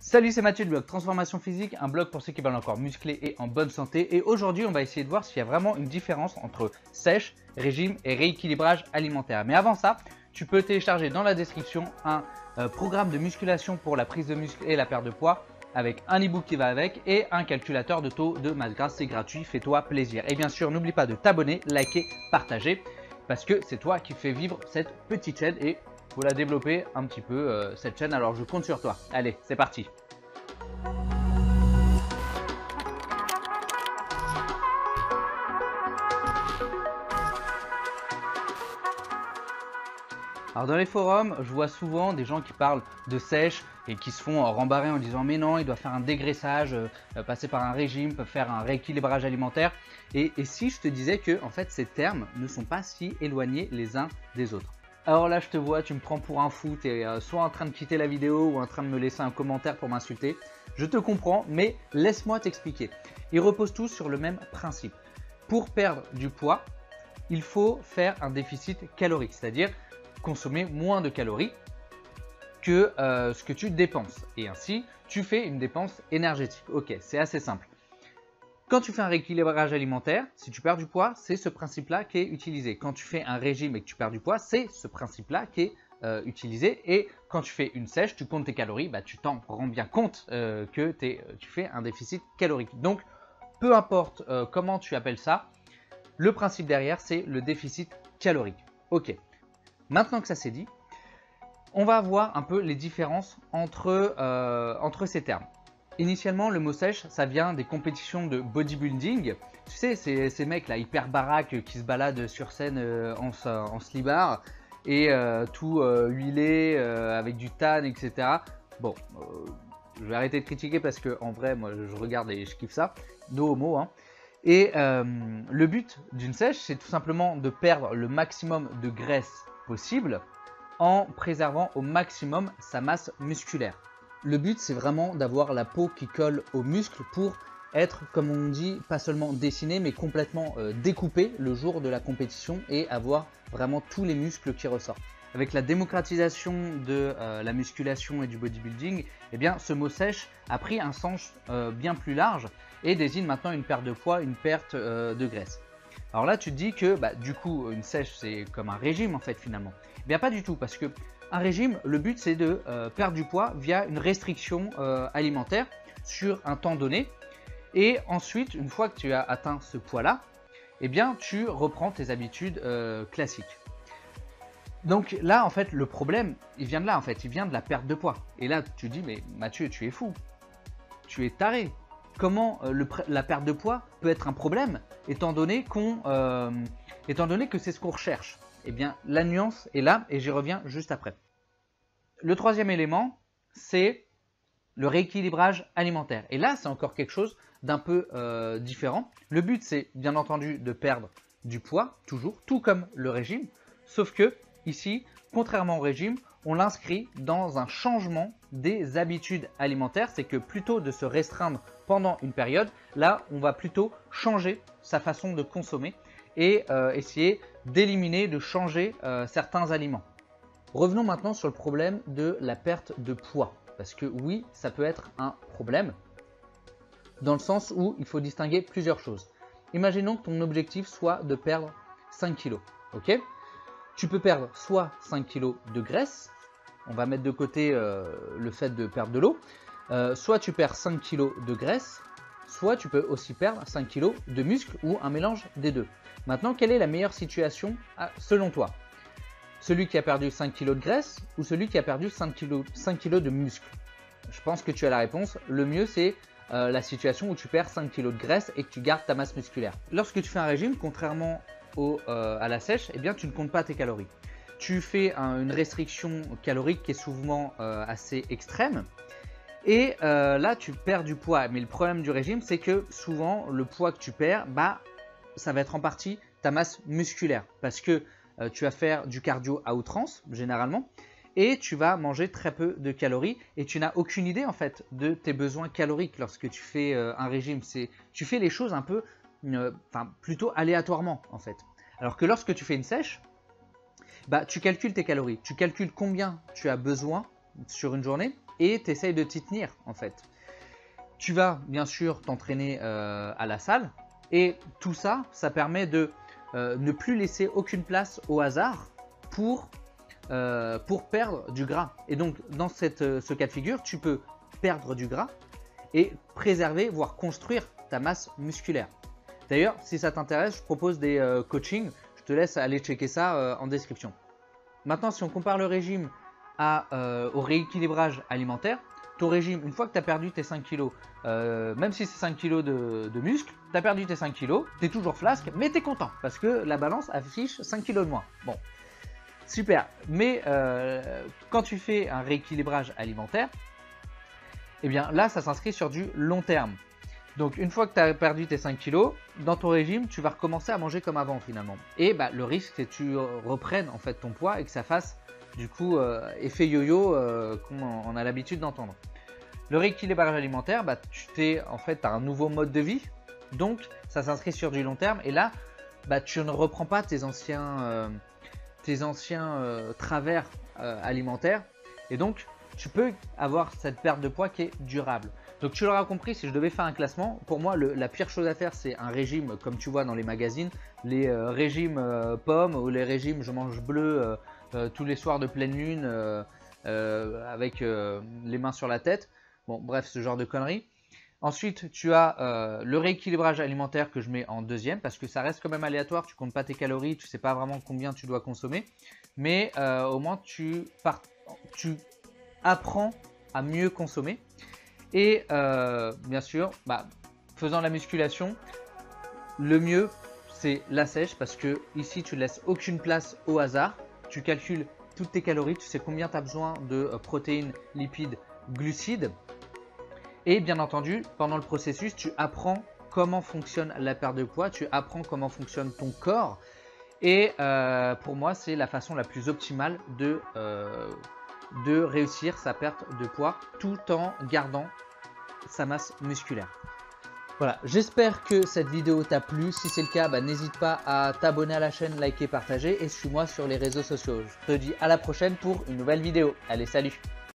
Salut, c'est Mathieu du blog Transformation Physique, un blog pour ceux qui veulent encore muscler et en bonne santé. Et aujourd'hui, on va essayer de voir s'il y a vraiment une différence entre sèche, régime et rééquilibrage alimentaire. Mais avant ça, tu peux télécharger dans la description un programme de musculation pour la prise de muscle et la perte de poids avec un e-book qui va avec et un calculateur de taux de masse grasse. C'est gratuit, fais-toi plaisir. Et bien sûr, n'oublie pas de t'abonner, liker, partager parce que c'est toi qui fais vivre cette petite chaîne et faut la développer un petit peu cette chaîne, alors je compte sur toi. Allez, c'est parti. Alors dans les forums, je vois souvent des gens qui parlent de sèche et qui se font rembarrer en disant mais non, il doit faire un dégraissage, passer par un régime, faire un rééquilibrage alimentaire. Et si je te disais que en fait ces termes ne sont pas si éloignés les uns des autres. Alors là, je te vois, tu me prends pour un fou, tu es soit en train de quitter la vidéo ou en train de me laisser un commentaire pour m'insulter. Je te comprends, mais laisse-moi t'expliquer. Ils reposent tous sur le même principe. Pour perdre du poids, il faut faire un déficit calorique, c'est-à-dire consommer moins de calories que ce que tu dépenses. Et ainsi, tu fais une dépense énergétique. Ok, c'est assez simple. Quand tu fais un rééquilibrage alimentaire, si tu perds du poids, c'est ce principe-là qui est utilisé. Quand tu fais un régime et que tu perds du poids, c'est ce principe-là qui est utilisé. Et quand tu fais une sèche, tu comptes tes calories, bah, tu t'en rends bien compte que tu fais un déficit calorique. Donc, peu importe comment tu appelles ça, le principe derrière, c'est le déficit calorique. Ok, maintenant que ça c'est dit, on va voir un peu les différences entre ces termes. Initialement, le mot sèche, ça vient des compétitions de bodybuilding. Tu sais, ces mecs là hyper baraques qui se baladent sur scène en slibard et tout huilé avec du tan, etc. Bon, je vais arrêter de critiquer parce que en vrai, moi, je regarde et je kiffe ça. No homo, hein. Et le but d'une sèche, c'est tout simplement de perdre le maximum de graisse possible en préservant au maximum sa masse musculaire. Le but, c'est vraiment d'avoir la peau qui colle aux muscles pour être, comme on dit, pas seulement dessiné, mais complètement découpé le jour de la compétition et avoir vraiment tous les muscles qui ressortent. Avec la démocratisation de la musculation et du bodybuilding, eh bien, ce mot sèche a pris un sens bien plus large et désigne maintenant une perte de poids, une perte de graisse. Alors là, tu te dis que du coup, une sèche, c'est comme un régime en fait finalement. Eh bien, pas du tout, parce que un régime, le but c'est de perdre du poids via une restriction alimentaire sur un temps donné. Et ensuite, une fois que tu as atteint ce poids-là, eh bien, tu reprends tes habitudes classiques. Donc là, en fait, le problème, il vient de là, en fait, il vient de la perte de poids. Et là, tu dis, mais Mathieu, tu es fou, tu es taré. Comment la perte de poids peut être un problème, étant donné que c'est ce qu'on recherche? Eh bien, la nuance est là et j'y reviens juste après. Le troisième élément, c'est le rééquilibrage alimentaire. Et là, c'est encore quelque chose d'un peu différent. Le but, c'est bien entendu de perdre du poids, toujours, tout comme le régime, sauf que ici, contrairement au régime, on l'inscrit dans un changement des habitudes alimentaires. C'est que plutôt de se restreindre pendant une période, là, on va plutôt changer sa façon de consommer et essayer d'éliminer, de changer certains aliments. Revenons maintenant sur le problème de la perte de poids. Parce que oui, ça peut être un problème dans le sens où il faut distinguer plusieurs choses. Imaginons que ton objectif soit de perdre 5 kg. Ok ? Tu peux perdre soit 5 kg de graisse, on va mettre de côté le fait de perdre de l'eau, soit tu perds 5 kg de graisse, soit tu peux aussi perdre 5 kg de muscle ou un mélange des deux. Maintenant, quelle est la meilleure situation selon toi? Celui qui a perdu 5 kg de graisse ou celui qui a perdu 5 kg de muscle? Je pense que tu as la réponse. Le mieux, c'est la situation où tu perds 5 kg de graisse et que tu gardes ta masse musculaire. Lorsque tu fais un régime, contrairement à la sèche, eh bien, tu ne comptes pas tes calories. Tu fais une restriction calorique qui est souvent assez extrême. Et là, tu perds du poids. Mais le problème du régime, c'est que souvent, le poids que tu perds, ça va être en partie ta masse musculaire. Parce que tu vas faire du cardio à outrance, généralement. Et tu vas manger très peu de calories. Et tu n'as aucune idée, en fait, de tes besoins caloriques lorsque tu fais un régime. Tu fais les choses un peu, plutôt aléatoirement, en fait. Alors que lorsque tu fais une sèche, tu calcules tes calories. Tu calcules combien tu as besoin sur une journée et tu essayes de t'y tenir en fait. Tu vas bien sûr t'entraîner à la salle et tout ça, ça permet de ne plus laisser aucune place au hasard pour perdre du gras. Et donc dans ce cas de figure, tu peux perdre du gras et préserver, voire construire ta masse musculaire. D'ailleurs, si ça t'intéresse, je propose des coachings. Je te laisse aller checker ça en description. Maintenant, si on compare le régime au rééquilibrage alimentaire, ton régime, une fois que tu as perdu tes 5 kg, même si c'est 5 kg de muscle, tu as perdu tes 5 kg, tu es toujours flasque, mais tu es content parce que la balance affiche 5 kg de moins. Bon, super. Mais quand tu fais un rééquilibrage alimentaire, eh bien là, ça s'inscrit sur du long terme. Donc une fois que tu as perdu tes 5 kg, dans ton régime, tu vas recommencer à manger comme avant finalement. Et bah, le risque, c'est que tu reprennes en fait ton poids et que ça fasse du coup effet yo-yo qu'on a l'habitude d'entendre. Le rééquilibrage alimentaire, bah, tu as un nouveau mode de vie, donc ça s'inscrit sur du long terme. Et là, bah, tu ne reprends pas tes anciens travers alimentaires. Et donc, tu peux avoir cette perte de poids qui est durable. Donc tu l'auras compris, si je devais faire un classement, pour moi la pire chose à faire c'est un régime comme tu vois dans les magazines, les régimes pommes ou les régimes je mange bleu tous les soirs de pleine lune avec les mains sur la tête. Bon bref, ce genre de conneries. Ensuite tu as le rééquilibrage alimentaire que je mets en deuxième parce que ça reste quand même aléatoire, tu comptes pas tes calories, tu sais pas vraiment combien tu dois consommer. Mais au moins tu apprends à mieux consommer. Et bien sûr, bah, faisant la musculation, le mieux c'est la sèche parce que ici tu ne laisses aucune place au hasard. Tu calcules toutes tes calories, tu sais combien tu as besoin de protéines, lipides, glucides. Et bien entendu, pendant le processus, tu apprends comment fonctionne la perte de poids, tu apprends comment fonctionne ton corps. Et pour moi, c'est la façon la plus optimale de réussir sa perte de poids tout en gardant sa masse musculaire. Voilà, j'espère que cette vidéo t'a plu. Si c'est le cas, bah, n'hésite pas à t'abonner à la chaîne, liker, partager et suis-moi sur les réseaux sociaux. Je te dis à la prochaine pour une nouvelle vidéo. Allez, salut!